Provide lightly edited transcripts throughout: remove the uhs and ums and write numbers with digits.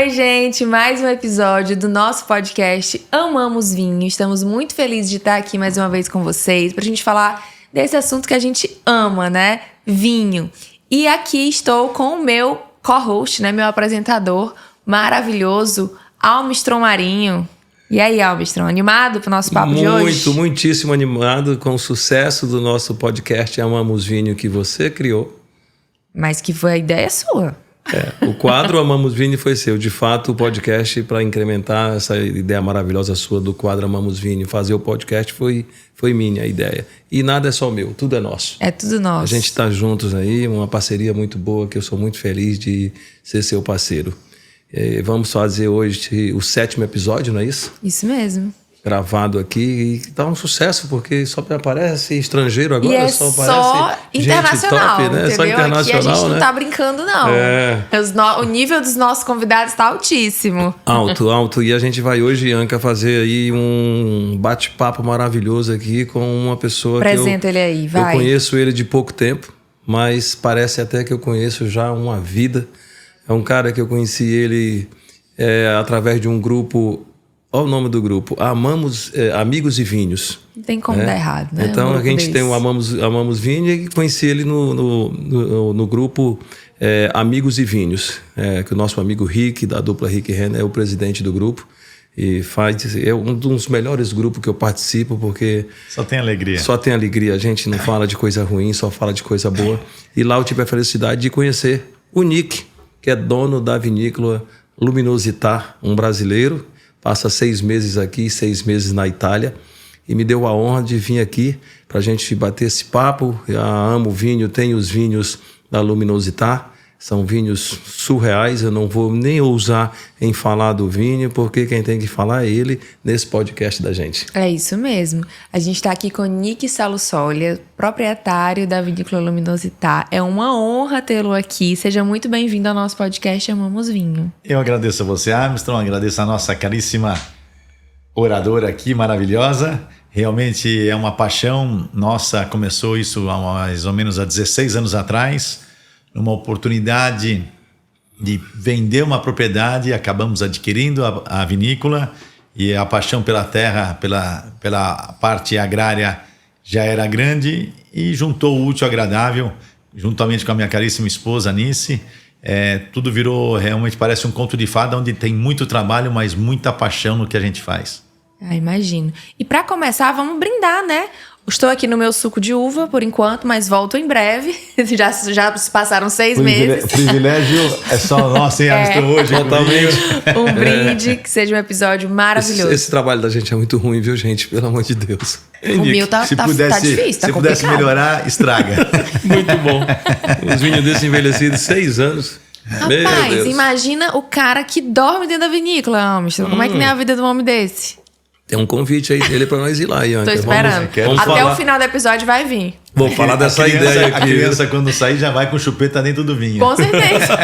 Oi, gente, mais um episódio do nosso podcast Amamos Vinho. Estamos muito felizes de estar aqui mais uma vez com vocês pra gente falar desse assunto que a gente ama, né? Vinho. E aqui estou com o meu co-host, né? Meu apresentador maravilhoso, Almistron Marinho. E aí, Almistron, animado pro nosso papo de hoje? Muitíssimo animado com o sucesso do nosso podcast Amamos Vinho que você criou. Mas que foi a ideia sua. O quadro Amamos Vinho foi seu. De fato, o podcast, para incrementar essa ideia maravilhosa sua do quadro Amamos Vinho, fazer o podcast foi minha ideia. E nada é só meu, tudo é nosso. É tudo nosso. A gente está juntos aí, uma parceria muito boa, que eu sou muito feliz de ser seu parceiro. Vamos fazer hoje o 7º episódio, não é isso? Isso mesmo. Gravado aqui e tá um sucesso, porque só aparece estrangeiro agora, e só aparece internacional, top, né? entendeu? Só internacional, aqui a gente não né? tá brincando, não. O nível dos nossos convidados tá altíssimo. Alto. E a gente vai hoje, Anca, fazer aí um bate-papo maravilhoso aqui com uma pessoa Apresenta ele aí, vai. Eu conheço ele de pouco tempo, mas parece até que eu conheço já uma vida. É um cara que eu conheci ele através de um grupo. Olha o nome do grupo, Amigos e Vinhos. Não tem como dar errado, né? Então a gente tem o Amamos Vinho e conheci ele no grupo Amigos e Vinhos, que o nosso amigo Rick, da dupla Rick e Renner, é o presidente do grupo. E é um dos melhores grupos que eu participo, porque... Só tem alegria. Só tem alegria. A gente não fala de coisa ruim, só fala de coisa boa. E lá eu tive a felicidade de conhecer o Nick, que é dono da vinícola Luminosità, um brasileiro. Passa 6 meses aqui, 6 meses na Itália. E me deu a honra de vir aqui para a gente bater esse papo. Eu amo vinho, tenho os vinhos da Luminosità. São vinhos surreais. Eu não vou nem ousar em falar do vinho, porque quem tem que falar é ele nesse podcast da gente. É isso mesmo. A gente está aqui com o Nick Salussolia, proprietário da vinícola Luminosità. É uma honra tê-lo aqui. Seja muito bem-vindo ao nosso podcast Amamos Vinho. Eu agradeço a você, Armstrong. Agradeço a nossa caríssima oradora aqui, maravilhosa. Realmente é uma paixão nossa. Começou isso há mais ou menos há 16 anos atrás. Numa oportunidade de vender uma propriedade, acabamos adquirindo a vinícola e a paixão pela terra, pela parte agrária já era grande e juntou o útil ao agradável, juntamente com a minha caríssima esposa, Anice. Tudo virou, realmente parece um conto de fada, onde tem muito trabalho, mas muita paixão no que a gente faz. Imagino. E para começar, vamos brindar, né? Estou aqui no meu suco de uva, por enquanto, mas volto em breve. Já se passaram 6 meses. O privilégio é só nosso, hein, Armstrong, hoje. Totalmente. Um brinde, que seja um episódio maravilhoso. Esse trabalho da gente é muito ruim, viu, gente? Pelo amor de Deus. O meu tá difícil, tá complicado. Se pudesse melhorar, estraga. Muito bom. Os vinhos desses envelhecidos 6 anos. Rapaz, imagina o cara que dorme dentro da vinícola, Almistron. Como é que nem a vida de um homem desse? Tem um convite aí dele pra nós ir lá, Ianca. Tô esperando. Vamos Até falar. O final do episódio vai vir. Vou falar dessa ideia aqui. A criança, quando sair, já vai com chupeta dentro do vinho. Com certeza.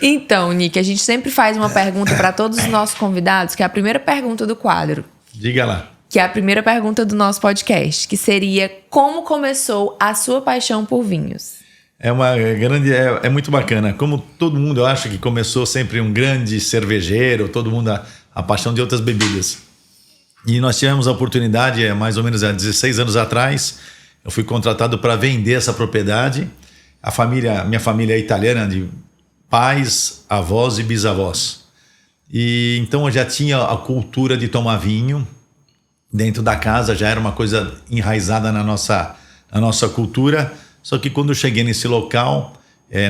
Então, Nick, a gente sempre faz uma pergunta para todos os nossos convidados, que é a primeira pergunta do quadro. Diga lá. Que é a primeira pergunta do nosso podcast, que seria: como começou a sua paixão por vinhos? É muito bacana. Como todo mundo, eu acho que começou sempre um grande cervejeiro, todo mundo a paixão de outras bebidas. E nós tivemos a oportunidade, mais ou menos há 16 anos atrás, eu fui contratado para vender essa propriedade. Minha família é italiana, de pais, avós e bisavós. E então eu já tinha a cultura de tomar vinho dentro da casa, já era uma coisa enraizada na nossa cultura. Só que quando eu cheguei nesse local,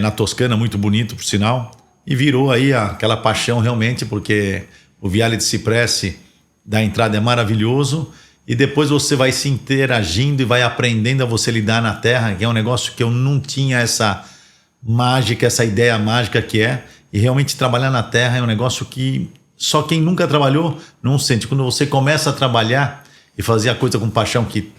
na Toscana, muito bonito por sinal, e virou aí aquela paixão realmente, porque o Viale di Cipresse da entrada é maravilhoso, e depois você vai se interagindo e vai aprendendo a você lidar na terra, que é um negócio que eu não tinha essa mágica, essa ideia mágica que é, e realmente trabalhar na terra é um negócio que só quem nunca trabalhou não sente. Quando você começa a trabalhar e fazer a coisa com paixão, que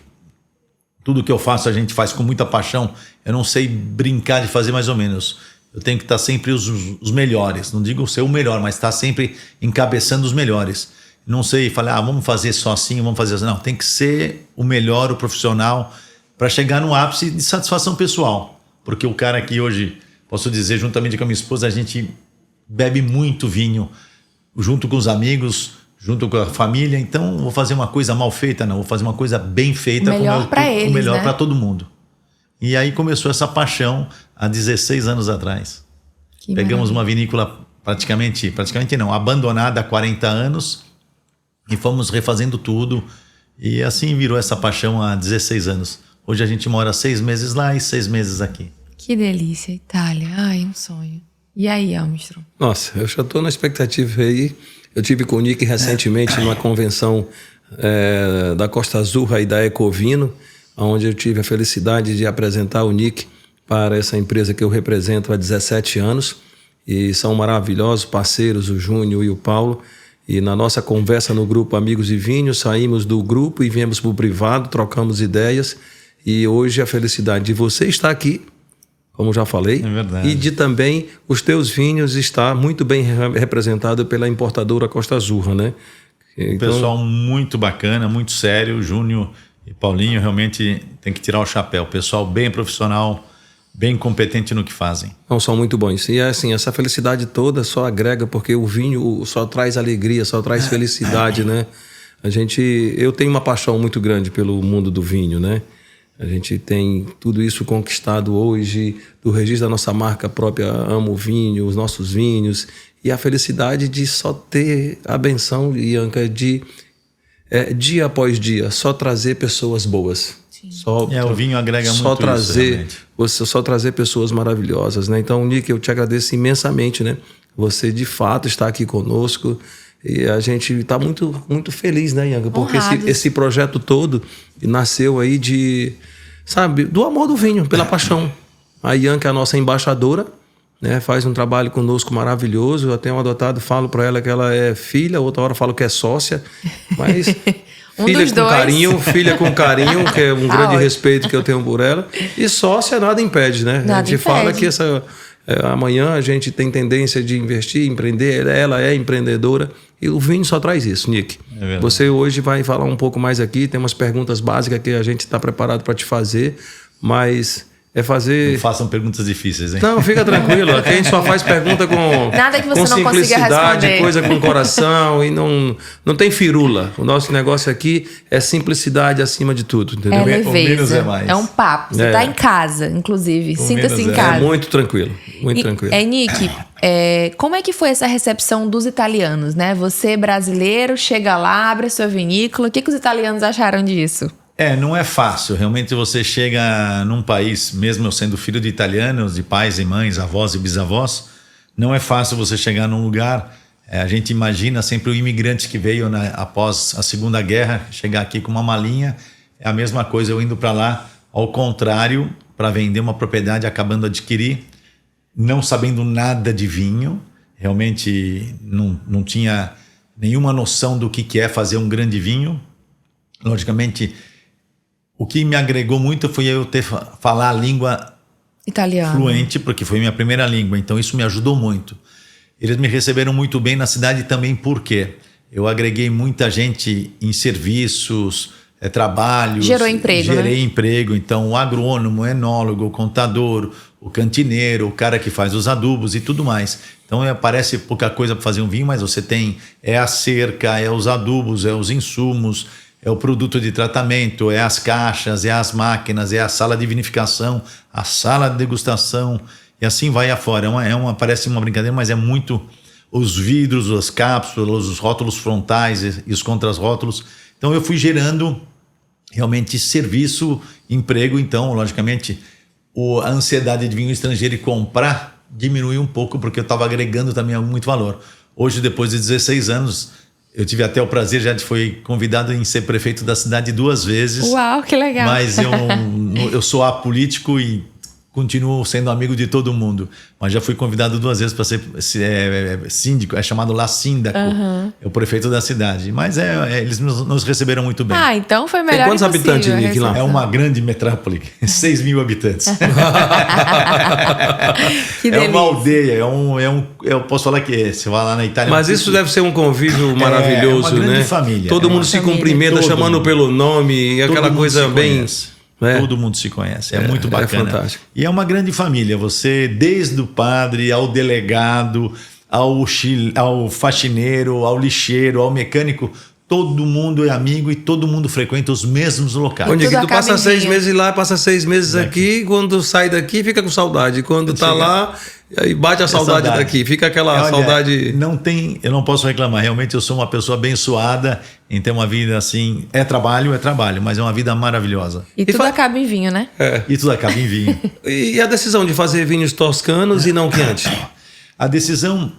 tudo que eu faço a gente faz com muita paixão, eu não sei brincar de fazer mais ou menos. Eu tenho que estar sempre os melhores. Não digo ser o melhor, mas estar sempre encabeçando os melhores. Não sei falar, vamos fazer só assim, vamos fazer assim. Não, tem que ser o melhor, o profissional, para chegar no ápice de satisfação pessoal. Porque o cara que hoje, posso dizer, juntamente com a minha esposa, a gente bebe muito vinho, junto com os amigos, junto com a família. Então, vou fazer uma coisa mal feita? Não, vou fazer uma coisa bem feita. Melhor para eles, o melhor, né? Para todo mundo. E aí começou essa paixão há 16 anos atrás. Que Pegamos maravilha. uma vinícola praticamente não, abandonada há 40 anos e fomos refazendo tudo. E assim virou essa paixão há 16 anos. Hoje a gente mora 6 meses lá e 6 meses aqui. Que delícia, Itália. Ai, um sonho. E aí, Armstrong? Nossa, eu já estou na expectativa aí. Eu tive com o Nick recentemente numa convenção da Costa Azul e da Ecovino, onde eu tive a felicidade de apresentar o Nick para essa empresa que eu represento há 17 anos. E são maravilhosos parceiros, o Júnior e o Paulo. E na nossa conversa no grupo Amigos e Vinhos, saímos do grupo e viemos para o privado, trocamos ideias. E hoje a felicidade de você estar aqui, como já falei, É verdade. e de também os teus vinhos estar muito bem representado pela importadora Costa Azul, né? Então, Pessoal muito bacana, muito sério. O Júnior e Paulinho realmente tem que tirar o chapéu. Pessoal bem profissional, bem competente no que fazem. não, são muito bons. E assim, essa felicidade toda só agrega, porque o vinho só traz alegria, só traz felicidade, né? Eu tenho uma paixão muito grande pelo mundo do vinho, né? A gente tem tudo isso conquistado hoje, do registro da nossa marca própria, Amo Vinho, os nossos vinhos, e a felicidade de só ter a benção, Ianca, de dia após dia, só trazer pessoas boas. O vinho agrega muito só trazer pessoas maravilhosas, né? Então, Nick, eu te agradeço imensamente, né? Você de fato está aqui conosco e a gente está muito, muito feliz, né, Ianca? Porque esse projeto todo nasceu aí do amor do vinho, pela paixão. A Ianca é a nossa embaixadora, né? Faz um trabalho conosco maravilhoso. Eu tenho adotado, falo para ela que ela é filha, outra hora falo que é sócia, mas filha com carinho, que é um grande respeito que eu tenho por ela. E sócia nada impede, né? Nada a gente fala que amanhã a gente tem tendência de investir, empreender, ela é empreendedora. E o vinho só traz isso, Nick. Você hoje vai falar um pouco mais aqui, tem umas perguntas básicas que a gente está preparado para te fazer, mas fazer... Não façam perguntas difíceis, hein? Não, fica tranquilo. Aqui a gente só faz pergunta com nada que você com não consiga simplicidade, responder. coisa com coração e não tem firula. O nosso negócio aqui é simplicidade acima de tudo, entendeu? É leveza. menos é mais. É um papo. Você tá em casa, inclusive. Sinta-se em casa. É muito tranquilo, muito tranquilo. Nick, como é que foi essa recepção dos italianos, né? Você, brasileiro, chega lá, abre a sua vinícola. O que os italianos acharam disso? Não é fácil. Realmente você chega num país, mesmo eu sendo filho de italianos, de pais e mães, avós e bisavós, não é fácil você chegar num lugar. A gente imagina sempre o imigrante que veio após a Segunda Guerra, chegar aqui com uma malinha. É a mesma coisa eu indo para lá, ao contrário, para vender uma propriedade, acabando de adquirir, não sabendo nada de vinho. Realmente não tinha nenhuma noção do que é fazer um grande vinho. Logicamente, o que me agregou muito foi eu falar a língua Italiano. fluente, porque foi minha primeira língua, então isso me ajudou muito. Eles me receberam muito bem na cidade também, porque eu agreguei muita gente em serviços, trabalhos. Gerou emprego, Gerei emprego, então o agrônomo, o enólogo, o contador, o cantineiro, o cara que faz os adubos e tudo mais. Então parece pouca coisa para fazer um vinho, mas você tem a cerca, os adubos, os insumos, é o produto de tratamento, as caixas, as máquinas, a sala de vinificação, a sala de degustação, e assim vai afora. Parece uma brincadeira, mas é muito os vidros, as cápsulas, os rótulos frontais e os contrasrótulos. Então eu fui gerando realmente serviço, emprego. Então, logicamente, a ansiedade de vinho estrangeiro e comprar diminuiu um pouco, porque eu estava agregando também muito valor. Hoje, depois de 16 anos... Eu tive até o prazer, já fui convidado em ser prefeito da cidade 2 vezes. Uau, que legal. Mas eu sou apolítico e continuo sendo amigo de todo mundo. Mas já fui convidado 2 vezes para ser síndico, é chamado lá síndaco. É o prefeito da cidade. Mas eles nos receberam muito bem. Então foi melhor. Tem quantos habitantes, Nick, lá? É uma grande metrópole, 6 mil habitantes. Que é uma aldeia, eu posso falar que você vai lá na Itália... Mas isso deve ser um convívio maravilhoso, uma grande né? família. Todo mundo se cumprimenta, chamando pelo nome, aquela coisa bem... Todo mundo se conhece, é muito bacana. É fantástico. E é uma grande família, você, desde o padre ao delegado, ao faxineiro, ao lixeiro, ao mecânico, todo mundo é amigo e todo mundo frequenta os mesmos locais. Onde Tudo tu passa acaba em 6 vinho. meses lá, passa 6 meses aqui, quando sai daqui fica com saudade. Quando tá lá, aí bate a saudade daqui. Fica aquela Olha, saudade... eu não posso reclamar. Realmente eu sou uma pessoa abençoada em ter uma vida assim. É trabalho, mas é uma vida maravilhosa. E tudo acaba em vinho, né? E tudo acaba em vinho. E a decisão de fazer vinhos toscanos e não Chianti? A decisão,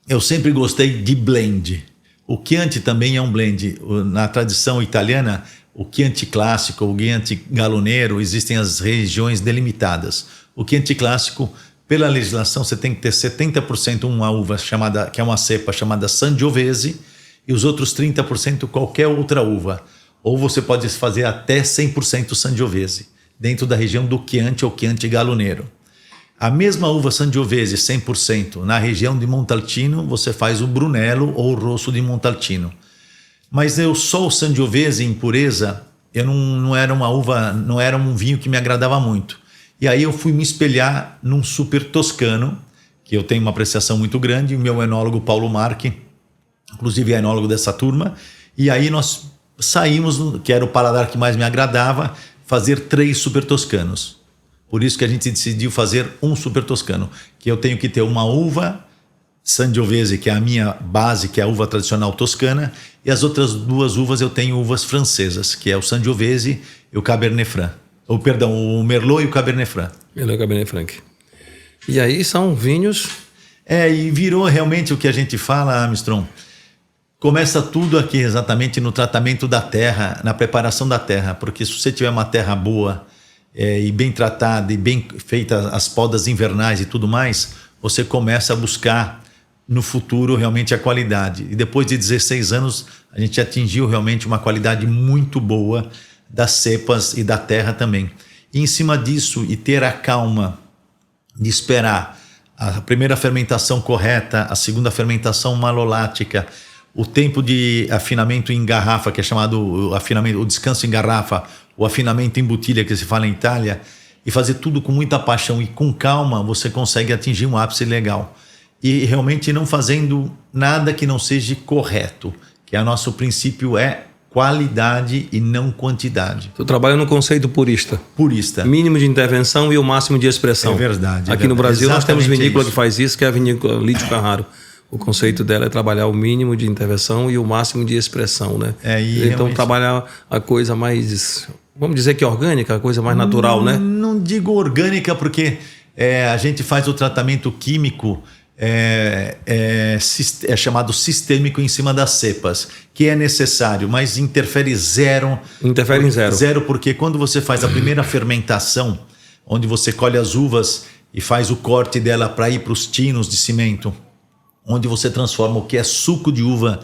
eu sempre gostei de blend. O Chianti também é um blend. Na tradição italiana, o Chianti clássico, o Chianti galonero, existem as regiões delimitadas. O Chianti clássico, pela legislação, você tem que ter 70% uma uva chamada, que é uma cepa chamada Sangiovese, e os outros 30% qualquer outra uva. Ou você pode fazer até 100% Sangiovese, dentro da região do Chianti ou Chianti galonero. A mesma uva Sangiovese, 100%, na região de Montalcino, você faz o Brunello ou o Rosso de Montalcino. Mas só o Sangiovese em pureza, não era uma uva, não era um vinho que me agradava muito. E aí eu fui me espelhar num super toscano, que eu tenho uma apreciação muito grande, o meu enólogo Paulo Marchi, inclusive é enólogo dessa turma, e aí nós saímos, que era o paladar que mais me agradava, fazer 3 super toscanos. Por isso que a gente decidiu fazer um super toscano, que eu tenho que ter uma uva Sangiovese, que é a minha base, que é a uva tradicional toscana, e as outras 2 uvas eu tenho uvas francesas, que é o Sangiovese e o Cabernet Franc. O Merlot e o Cabernet Franc. Merlot e Cabernet Franc. E aí são vinhos... E virou realmente o que a gente fala, Armstrong. Começa tudo aqui exatamente no tratamento da terra, na preparação da terra, porque se você tiver uma terra boa... e bem tratada e bem feita as podas invernais e tudo mais, você começa a buscar no futuro realmente a qualidade. E depois de 16 anos, a gente atingiu realmente uma qualidade muito boa das cepas e da terra também. E em cima disso, e ter a calma de esperar a primeira fermentação correta, a segunda fermentação malolática, o tempo de afinamento em garrafa, que é chamado o descanso em garrafa, o afinamento em botilha, que se fala em Itália, e fazer tudo com muita paixão e com calma, você consegue atingir um ápice legal. E realmente não fazendo nada que não seja correto, que o nosso princípio é qualidade e não quantidade. Tu trabalha no conceito purista. Purista. Mínimo de intervenção e o máximo de expressão. É verdade. Aqui no Brasil nós temos vinícola isso. que faz isso, que é a vinícola Lítio Carraro. O conceito dela é trabalhar o mínimo de intervenção e o máximo de expressão, né? Então realmente... trabalhar a coisa mais, vamos dizer que orgânica, a coisa mais natural, né? Não digo orgânica porque a gente faz o tratamento químico é chamado sistêmico em cima das cepas, que é necessário, mas interfere zero. Interfere em zero. Zero porque quando você faz a primeira fermentação, onde você colhe as uvas e faz o corte dela para ir para os tinos de cimento, onde você transforma o que é suco de uva,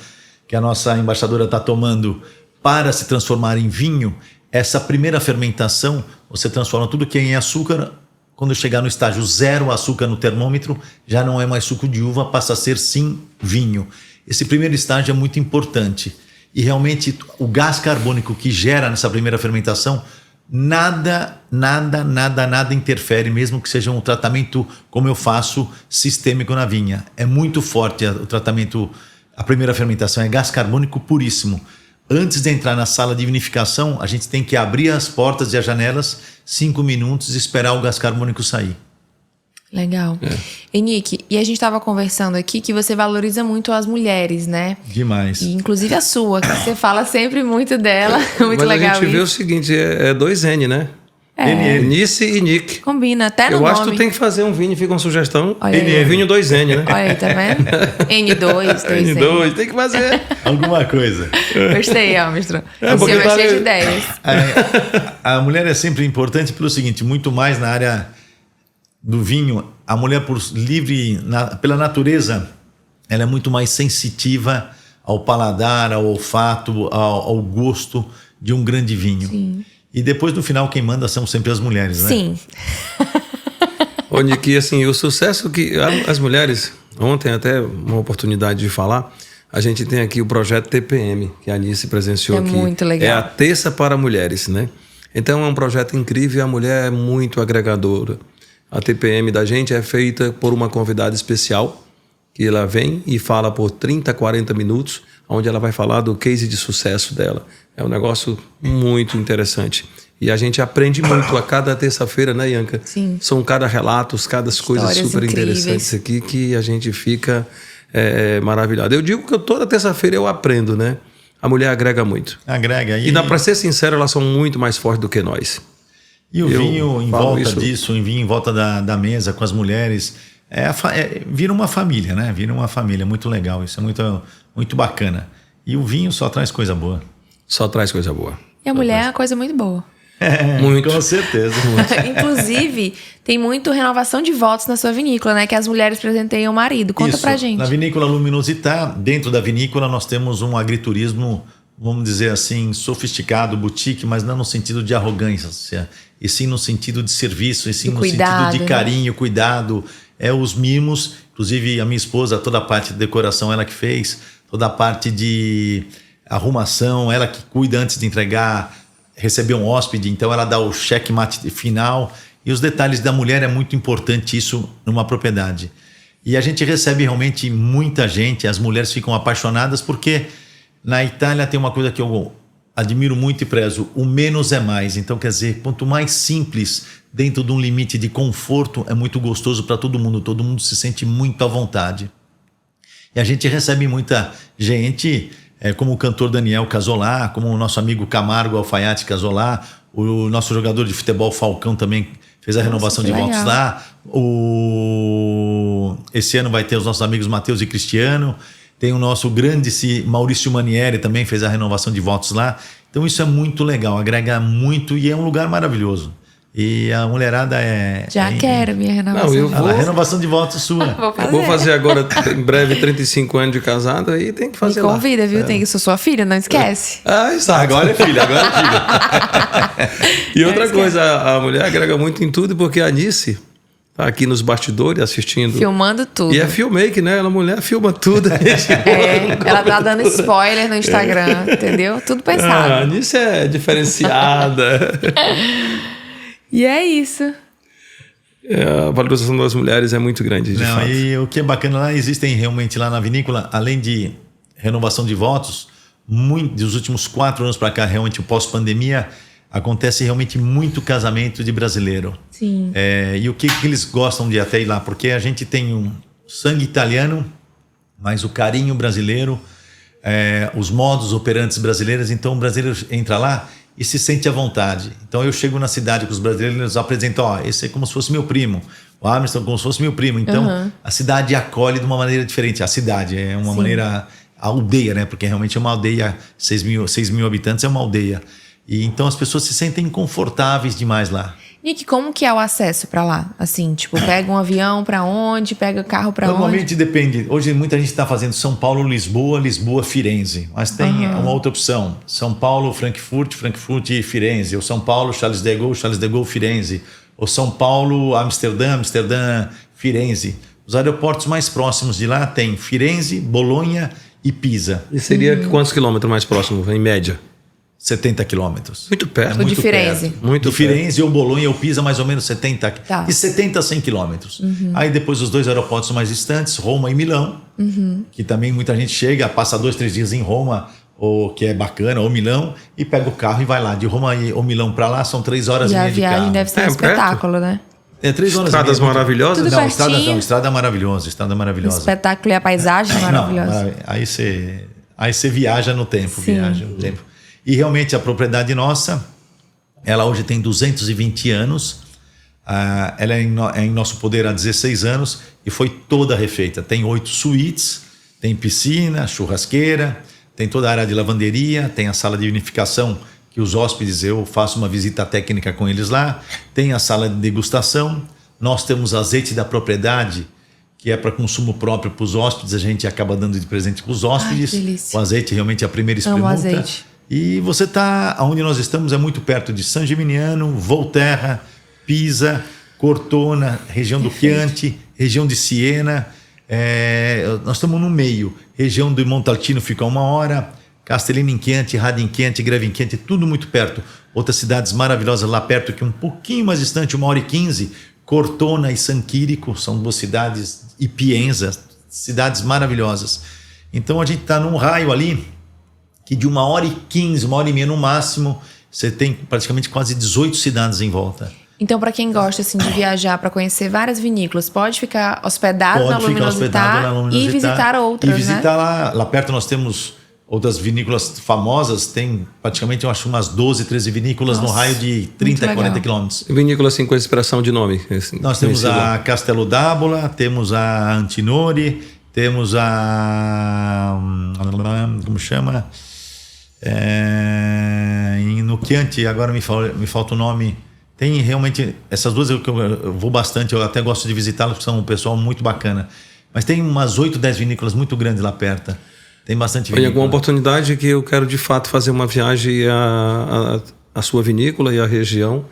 que a nossa embaixadora está tomando, para se transformar em vinho, essa primeira fermentação, você transforma tudo que é em açúcar. Quando chegar no estágio 0 açúcar no termômetro, já não é mais suco de uva, passa a ser sim vinho. Esse primeiro estágio é muito importante. E realmente o gás carbônico que gera nessa primeira fermentação, nada interfere, mesmo que seja um tratamento como eu faço, sistêmico na vinha. É muito forte o tratamento, a primeira fermentação é gás carbônico puríssimo. Antes de entrar na sala de vinificação, a gente tem que abrir as portas e as janelas 5 minutos e esperar o gás carbônico sair. Legal. Henrique, e a gente estava conversando aqui que você valoriza muito as mulheres, né? Demais. E inclusive a sua, que você fala sempre muito dela. Muito Mas legal a gente isso. vê o seguinte, é 2 N, né? Nice e Nick. Combina, até no Eu nome. acho que tu tem que fazer um vinho, fica uma sugestão. Olha aí. Vinho 2N, né? Olha aí, tá vendo? N2, 2N. N2, tem que fazer. Alguma coisa. Gostei, Armstrong. É, O porque senhor é tá- cheio de ideias. A mulher é sempre importante pelo seguinte, muito mais na área do vinho, a mulher pela natureza, ela é muito mais sensitiva ao paladar, ao olfato, ao gosto de um grande vinho. Sim. E depois, no final, quem manda são sempre as mulheres, né? Sim. Onde que, assim, o sucesso que as mulheres, ontem até uma oportunidade de falar, a gente tem aqui o projeto TPM, que a Anice presenciou É aqui. muito legal. É a terça para mulheres, né? Então é um projeto incrível, a mulher é muito agregadora. A TPM da gente é feita por uma convidada especial, que ela vem e fala por 30, 40 minutos, onde ela vai falar do case de sucesso dela. É um negócio muito interessante. E a gente aprende muito a cada terça-feira, né, Ianca? Sim. São cada relatos, cada coisas super interessantes aqui que a gente fica maravilhado. Eu digo que toda terça-feira eu aprendo, né? A mulher agrega muito. Agrega. E para ser sincero, elas são muito mais fortes do que nós. E o vinho em volta disso, o vinho em volta da mesa com as mulheres, vira uma família, né? Vira uma família, muito legal. Isso é muito, muito bacana. E o vinho só traz coisa boa. Só traz coisa boa. E a mulher é uma coisa muito boa. Muito. Com certeza. Inclusive, tem muito renovação de votos na sua vinícola, né? Que as mulheres presenteiam o marido. Conta pra gente. Na vinícola Luminosità, dentro da vinícola, nós temos um agriturismo, vamos dizer assim, sofisticado, boutique, mas não no sentido de arrogância, e sim no sentido de serviço, e sim no sentido de carinho, cuidado. Os mimos, inclusive a minha esposa, toda a parte de decoração, ela que fez, toda a parte de arrumação, ela que cuida antes de entregar, receber um hóspede, então ela dá o checkmate final. E os detalhes da mulher é muito importante isso numa propriedade. E a gente recebe realmente muita gente, as mulheres ficam apaixonadas porque na Itália tem uma coisa que eu admiro muito e prezo, o menos é mais. Então quer dizer, quanto mais simples, dentro de um limite de conforto, é muito gostoso para todo mundo se sente muito à vontade. E a gente recebe muita gente, como o cantor Daniel Casolá, como o nosso amigo Camargo Alfaiate Casolá, o nosso jogador de futebol Falcão também fez a renovação de votos lá. Esse ano vai ter os nossos amigos Matheus e Cristiano. Tem o nosso grande Maurício Manieri também fez a renovação de votos lá. Então isso é muito legal, agrega muito e é um lugar maravilhoso. E a mulherada quero minha renovação. A renovação de votos sua. Vou fazer agora, em breve, 35 anos de casado, aí tem que fazer lá. Me convida, viu? Tem que sou sua filha, não esquece. Exato. Agora é filha. E outra coisa, a mulher agrega muito em tudo, porque a Anice tá aqui nos bastidores assistindo. Filmando tudo. E é filmmaker, né? A mulher filma tudo. Ela tá dando spoiler no Instagram, entendeu? Tudo pensado. A Anice é diferenciada. E é isso. A valorização das mulheres é muito grande, de fato. E o que é bacana lá, existem realmente lá na vinícola, além de renovação de votos, dos últimos 4 anos para cá, realmente pós-pandemia, acontece realmente muito casamento de brasileiro. Sim. E o que eles gostam de até ir lá? Porque a gente tem um sangue italiano, mas o carinho brasileiro, os modos operantes brasileiros, então o brasileiro entra lá e se sente à vontade. Então eu chego na cidade com os brasileiros, eles apresentam, esse é como se fosse meu primo, o Armstrong como se fosse meu primo. Então a cidade acolhe de uma maneira diferente. A cidade é uma maneira, a aldeia, né? Porque realmente é uma aldeia, 6 mil habitantes é uma aldeia. E então as pessoas se sentem confortáveis demais lá. Nick, como que é o acesso para lá? Assim, tipo, pega um avião para onde? Pega carro para onde? Normalmente depende. Hoje muita gente está fazendo São Paulo, Lisboa, Lisboa, Firenze. Mas tem uma outra opção. São Paulo, Frankfurt, Frankfurt e Firenze. Ou São Paulo, Charles de Gaulle, Firenze. Ou São Paulo, Amsterdã, Amsterdã, Firenze. Os aeroportos mais próximos de lá tem Firenze, Bolonha e Pisa. E seria quantos quilômetros mais próximo, em média? 70 quilômetros. Muito perto. Muito de Firenze. De Firenze ou Bolonha ou Pisa, mais ou menos 70. Tá. De 70 a 100 quilômetros. Aí depois os 2 aeroportos mais distantes, Roma e Milão, que também muita gente chega, passa 2, 3 dias em Roma, ou que é bacana, ou Milão, e pega o carro e vai lá. De Roma ou Milão para lá são 3 horas e meia de carro. E a viagem deve ser um espetáculo, né? 3 horas Estradas e meia. maravilhosas? Tudo pertinho. Estrada maravilhosa, estrada maravilhosa. O espetáculo e a paisagem maravilhosa. Aí você viaja no tempo, E realmente a propriedade nossa, ela hoje tem 220 anos, ela é em nosso poder há 16 anos e foi toda refeita. Tem 8 suítes, tem piscina, churrasqueira, tem toda a área de lavanderia, tem a sala de vinificação que os hóspedes, eu faço uma visita técnica com eles lá, tem a sala de degustação, nós temos azeite da propriedade, que é para consumo próprio para os hóspedes, a gente acaba dando de presente para os hóspedes. O azeite realmente é a primeira espremuta. Amo azeite. E você está, onde nós estamos é muito perto de San Gimignano, Volterra, Pisa, Cortona, região do Chianti, região de Siena. Nós estamos no meio. Região do Montalcino fica a 1 hora, Castellino em Chianti, Radda em Chianti, Greve em Chianti, tudo muito perto. Outras cidades maravilhosas lá perto, que um pouquinho mais distante, 1 hora e 15, Cortona e San Quirico, são 2 cidades, e Pienza, cidades maravilhosas. Então a gente está num raio ali que de 1h15, 1h30 no máximo, você tem praticamente quase 18 cidades em volta. Então, para quem gosta assim, de viajar para conhecer várias vinícolas, pode ficar hospedado na Luminosità e visitar outras, né? E visitar lá perto nós temos outras vinícolas famosas, tem praticamente, eu acho, umas 12, 13 vinícolas no raio de 30, 40 quilômetros. Vinícola assim com expressão de nome? Assim, nós temos a Castello d'Abola, temos a Antinori, temos a... como chama? No Chianti, agora me falta o nome. Tem realmente, essas duas eu vou bastante, eu até gosto de visitá-las, porque são um pessoal muito bacana. Mas tem umas 8, 10 vinícolas muito grandes lá perto. Tem bastante vinícola. Tem alguma oportunidade que eu quero de fato fazer uma viagem à sua vinícola e à região,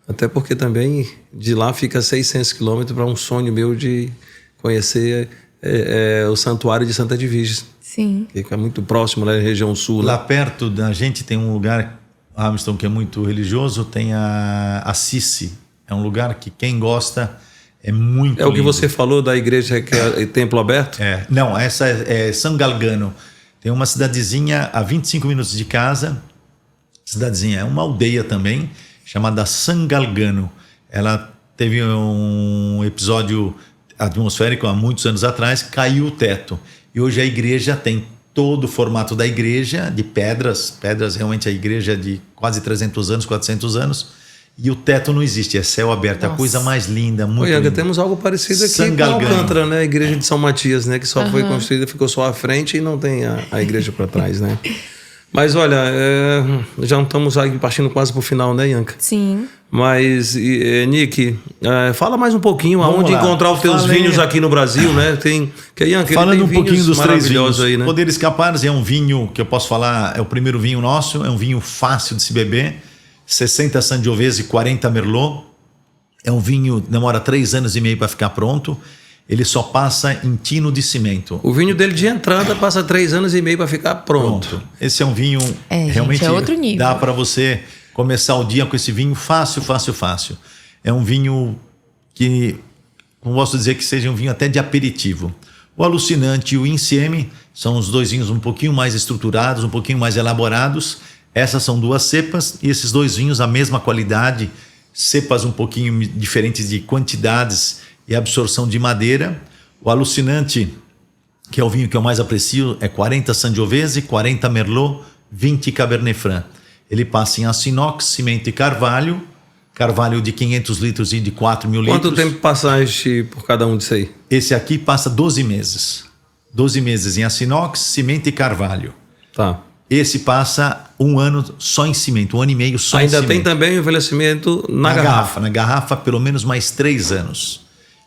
até porque também de lá fica 600 quilômetros para um sonho meu de conhecer o Santuário de Santa Edviges. Sim. Fica muito próximo, na região sul. Lá perto da gente tem um lugar, Armstrong, que é muito religioso, tem a Assisi. É um lugar que quem gosta é muito lindo. É o que você falou da igreja que é templo aberto? Não, essa é San Galgano. Tem uma cidadezinha a 25 minutos de casa. Cidadezinha, é uma aldeia também, chamada San Galgano. Ela teve um episódio atmosférico há muitos anos atrás, caiu o teto. E hoje a igreja tem todo o formato da igreja, de pedras, realmente a igreja de quase 300 anos, 400 anos, e o teto não existe, é céu aberto. Nossa. A coisa mais linda, muito linda. Temos algo parecido aqui com Alcântara, né? A igreja de São Matias, né? Que só foi construída, ficou só à frente e não tem a igreja para trás, né? Mas olha, já estamos aí partindo quase para o final, né, Ianca? Sim. Mas, Nick, fala mais um pouquinho aonde encontrar os teus vinhos aqui no Brasil, né? Falando um pouquinho dos 3 vinhos. Aí, né? Poder Escapares é um vinho que eu posso falar, é o primeiro vinho nosso, é um vinho fácil de se beber, 60 Sangiovese e 40 Merlot. É um vinho que demora 3 anos e meio para ficar pronto. Ele só passa em tino de cimento. O vinho dele de entrada passa 3 anos e meio para ficar pronto. Esse é um vinho realmente gente, é outro nível. Dá para você começar o dia com esse vinho fácil. É um vinho que, não posso dizer que seja um vinho até de aperitivo. O Alucinante e o Insieme são os 2 vinhos um pouquinho mais estruturados, um pouquinho mais elaborados. Essas são 2 cepas e esses 2 vinhos a mesma qualidade, cepas um pouquinho diferentes de quantidades e absorção de madeira. O Alucinante, que é o vinho que eu mais aprecio, é 40 Sangiovese, 40 Merlot, 20 Cabernet Franc. Ele passa em aço inox, cimento e carvalho de 500 litros e de 4.000 litros. Quanto tempo passagem por cada um disso aí? Esse aqui passa 12 meses. 12 meses em aço inox, cimento e carvalho. Tá. Esse passa 1 ano só em cimento, 1 ano e meio só em cimento. Ainda tem também o envelhecimento na garrafa. Na garrafa, pelo menos mais 3 anos.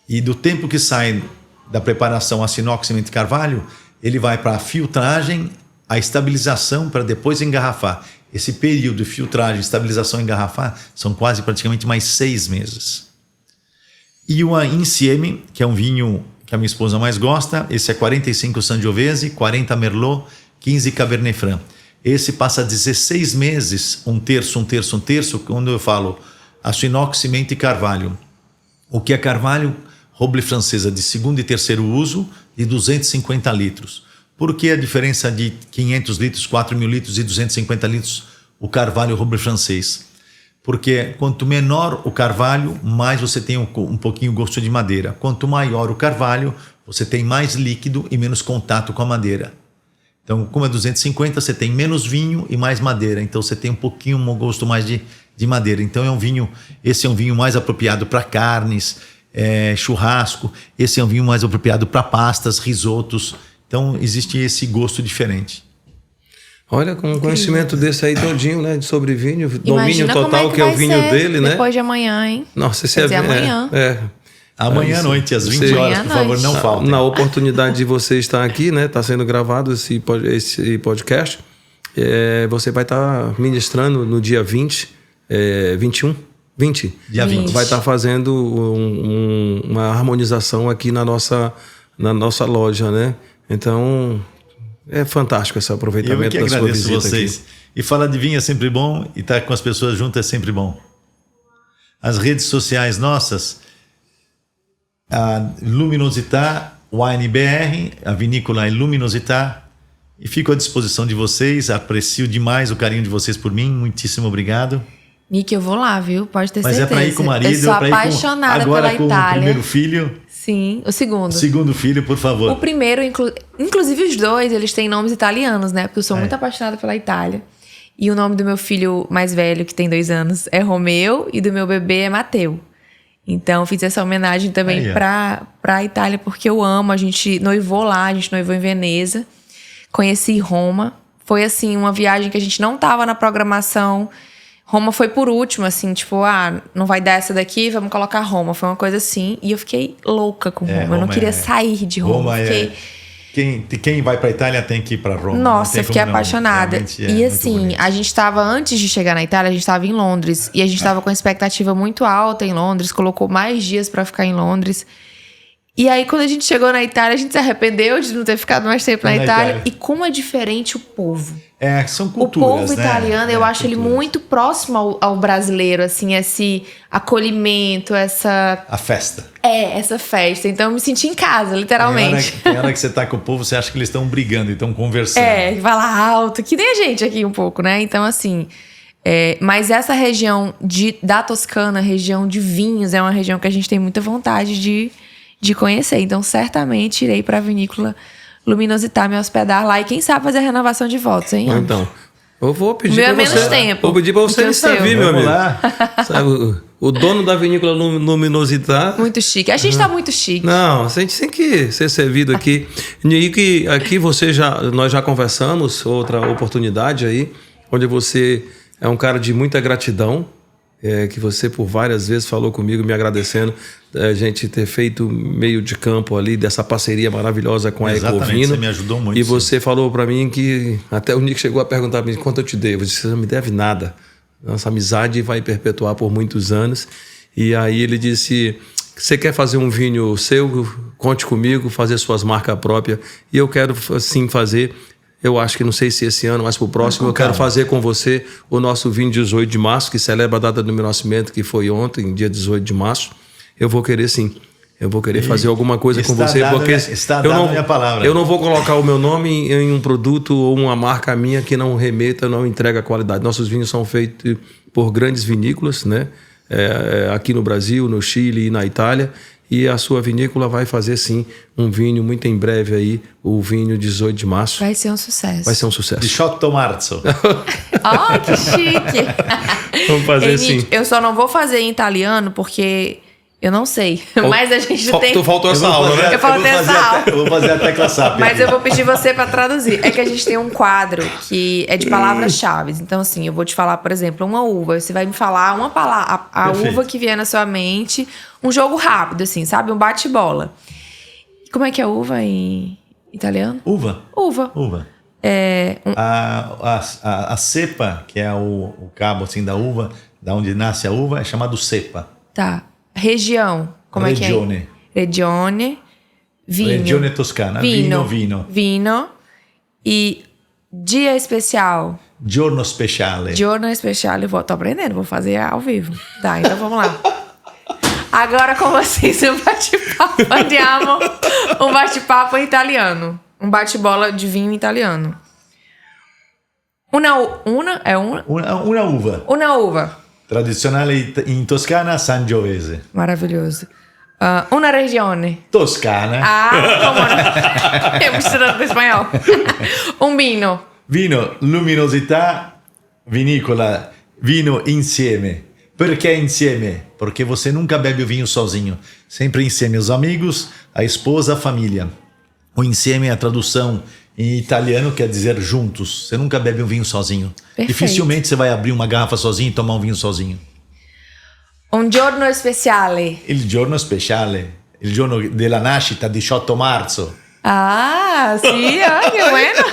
E do tempo que sai da preparação aço inox, cimento e carvalho, ele vai para a filtragem, a estabilização para depois engarrafar. Esse período de filtragem, estabilização e engarrafar são quase praticamente mais 6 meses. E o Insieme, que é um vinho que a minha esposa mais gosta, esse é 45 Sangiovese, 40 Merlot, 15 Cabernet Franc. Esse passa 16 meses, um terço, quando eu falo aço inox, cimento e carvalho. O que é carvalho? Roble francesa de 2º e 3º uso, de 250 litros. Por que a diferença de 500 litros, 4.000 litros e 250 litros o carvalho roble francês? Porque quanto menor o carvalho, mais você tem um pouquinho gosto de madeira. Quanto maior o carvalho, você tem mais líquido e menos contato com a madeira. Então, como é 250, você tem menos vinho e mais madeira. Então, você tem um pouquinho um gosto mais de madeira. Então, esse é um vinho mais apropriado para carnes, churrasco. Esse é um vinho mais apropriado para pastas, risotos. Então, existe esse gosto diferente. Olha, com um conhecimento desse aí todinho, né? Sobre vinho, Imagina domínio total, que é o vinho dele, né? Depois de amanhã, hein? Nossa, esse amanhã. Amanhã à noite, às 20 horas, por favor, não faltem. Na oportunidade de você estar aqui, né? Está sendo gravado esse podcast. Você vai estar ministrando no dia 20. Dia 20. Vai estar fazendo uma harmonização aqui na nossa loja, né? Então, é fantástico esse aproveitamento da sua visita vocês. Aqui. E falar de vinho é sempre bom, e estar com as pessoas juntas é sempre bom. As redes sociais nossas, a Luminosità Wine BR, a vinícola é Luminosità. E fico à disposição de vocês. Aprecio demais o carinho de vocês por mim. Muitíssimo obrigado. Nick, eu vou lá, viu? Pode ter Mas certeza. é para ir com o marido, eu sou é para ir apaixonada agora pela com Itália. o primeiro filho. Sim, o segundo. Segundo filho, por favor. O primeiro, inclusive os dois, eles têm nomes italianos, né? Porque eu sou muito apaixonada pela Itália. E o nome do meu filho mais velho, que tem 2 anos, é Romeu. E do meu bebê é Mateu. Então, fiz essa homenagem também pra Itália, porque eu amo. A gente noivou lá, a gente noivou em Veneza. Conheci Roma. Foi, assim, uma viagem que a gente não tava na programação. Roma foi por último, assim, tipo, não vai dar essa daqui, vamos colocar Roma. Foi uma coisa assim. E eu fiquei louca com Roma. Eu não queria sair de Roma. Quem vai pra Itália tem que ir pra Roma. Nossa, eu fiquei apaixonada. E assim, a gente tava, antes de chegar na Itália, a gente tava em Londres. E a gente tava com expectativa muito alta em Londres. Colocou mais dias pra ficar em Londres. E aí, quando a gente chegou na Itália, a gente se arrependeu de não ter ficado mais tempo na Itália. E como é diferente o povo. São culturas, o povo italiano, eu acho ele muito próximo ao brasileiro, assim, esse acolhimento, a festa. Essa festa. Então eu me senti em casa, literalmente. Tem hora que você tá com o povo, você acha que eles estão brigando e estão conversando. Fala alto, que nem a gente aqui um pouco, né? Então, assim... mas essa região da Toscana, região de vinhos, é uma região que a gente tem muita vontade de conhecer. Então, certamente, irei pra vinícola Luminosità, me hospedar lá e quem sabe fazer a renovação de votos, hein? Então, eu vou pedir pra você. Menos tempo. Vou pedir pra você me servir, meu amigo. Lá. Sabe, o dono da vinícola Luminosità. Muito chique. A gente tá muito chique. Não, a gente tem que ser servido aqui. E que aqui nós já conversamos, outra oportunidade aí, onde você é um cara de muita gratidão. Que você por várias vezes falou comigo, me agradecendo a gente ter feito meio de campo ali dessa parceria maravilhosa com a Ecovino. Você me ajudou muito. E você falou para mim que até o Nick chegou a perguntar para mim quanto eu te devo. Eu disse, você não me deve nada. Nossa amizade vai perpetuar por muitos anos. E aí ele disse, você quer fazer um vinho seu? Conte comigo, fazer suas marcas próprias. E eu quero sim fazer. Eu acho que não sei se esse ano, mas pro próximo eu quero fazer com você o nosso vinho 18 de março, que celebra a data do meu nascimento, que foi ontem, dia 18 de março. Eu vou querer sim. Eu vou querer fazer alguma coisa com você, porque está dada minha palavra. Eu não vou colocar o meu nome em um produto ou uma marca minha que não remeta, não entrega qualidade. Nossos vinhos são feitos por grandes vinícolas, né? Aqui no Brasil, no Chile e na Itália. E a sua vinícola vai fazer, sim, um vinho muito em breve aí, o vinho 18 de março. Vai ser um sucesso. Vai ser um sucesso. 18 março. Que chique. Vamos fazer assim. Eu só não vou fazer em italiano porque eu não sei. Mas a gente tem... Tu faltou essa aula, né? Eu faltei essa aula. Eu vou fazer a tecla SAP. Mas eu vou pedir você para traduzir. É que a gente tem um quadro que é de palavras-chave. Então, assim, eu vou te falar, por exemplo, uma uva. Você vai me falar uma palavra, a uva que vier na sua mente. Um jogo rápido, assim, sabe? Um bate-bola. Como é que é uva em italiano? Uva. A cepa, que é o cabo assim da uva, da onde nasce a uva, é chamado cepa. Tá. Região. Como é que é? Regione. Vinho. Regione Toscana. Vino. Vino. E dia especial. Giorno speciale. Giorno speciale. Tô aprendendo, vou fazer ao vivo. Tá, então vamos lá. Agora com vocês um bate-papo. Andiamo. Um bate-papo em italiano. Um bate-bola de vinho italiano. Uma uva. Uma uva. Tradizionale in Toscana, Sangiovese. Maravilhoso. Una regione. Toscana. Como não? Eu misturando com espanhol. Um vino. Vino, Luminosità, vinícola, vino insieme. Perché insieme? Porque você nunca bebe o vinho sozinho. Sempre insieme os amigos, a esposa, a família. O insieme é a tradução em italiano, quer dizer juntos. Você nunca bebe um vinho sozinho. Perfeito. Dificilmente você vai abrir uma garrafa sozinho e tomar um vinho sozinho. Un giorno speciale. Il giorno speciale. Il giorno della nascita, 18 marzo. Sim, que bueno.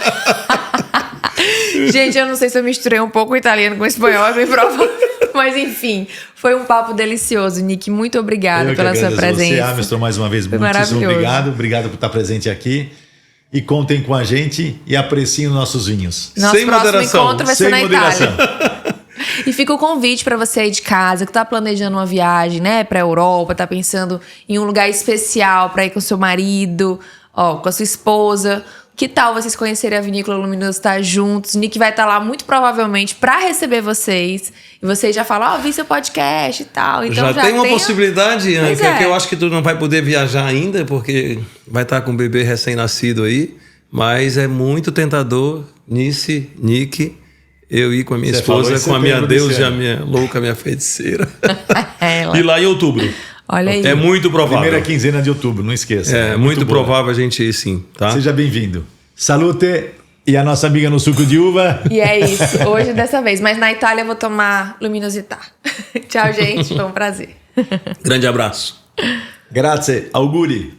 Gente, eu não sei se eu misturei um pouco o italiano com o espanhol, é bem provável. Mas enfim, foi um papo delicioso, Nick. Muito obrigada pela sua presença. Você, Amiston, mais uma vez, foi muitíssimo obrigado. Obrigado por estar presente aqui. E contem com a gente e apreciem os nossos vinhos. Nosso próximo encontro vai ser na Itália. E fica o convite para você aí de casa que tá planejando uma viagem, né, pra Europa, tá pensando em um lugar especial pra ir com o seu marido, ó, com a sua esposa. Que tal vocês conhecerem a Vinícola Luminosità juntos? O Nick vai estar lá muito provavelmente pra receber vocês. E vocês já falam, vi seu podcast e tal. Então já tem uma possibilidade, Anca, que eu acho que tu não vai poder viajar ainda, porque vai estar com um bebê recém-nascido aí. Mas é muito tentador, Nick, eu ir com a minha esposa, com a minha deusa, a minha louca, a minha feiticeira. E lá em outubro. Olha aí. É muito provável. Primeira quinzena de outubro, não esqueça. É muito provável a gente ir sim, tá? Seja bem-vindo. Salute e a nossa amiga no suco de uva. E é isso, hoje dessa vez. Mas na Itália eu vou tomar Luminosità. Tchau, gente. Foi um prazer. Grande abraço. Grazie, auguri.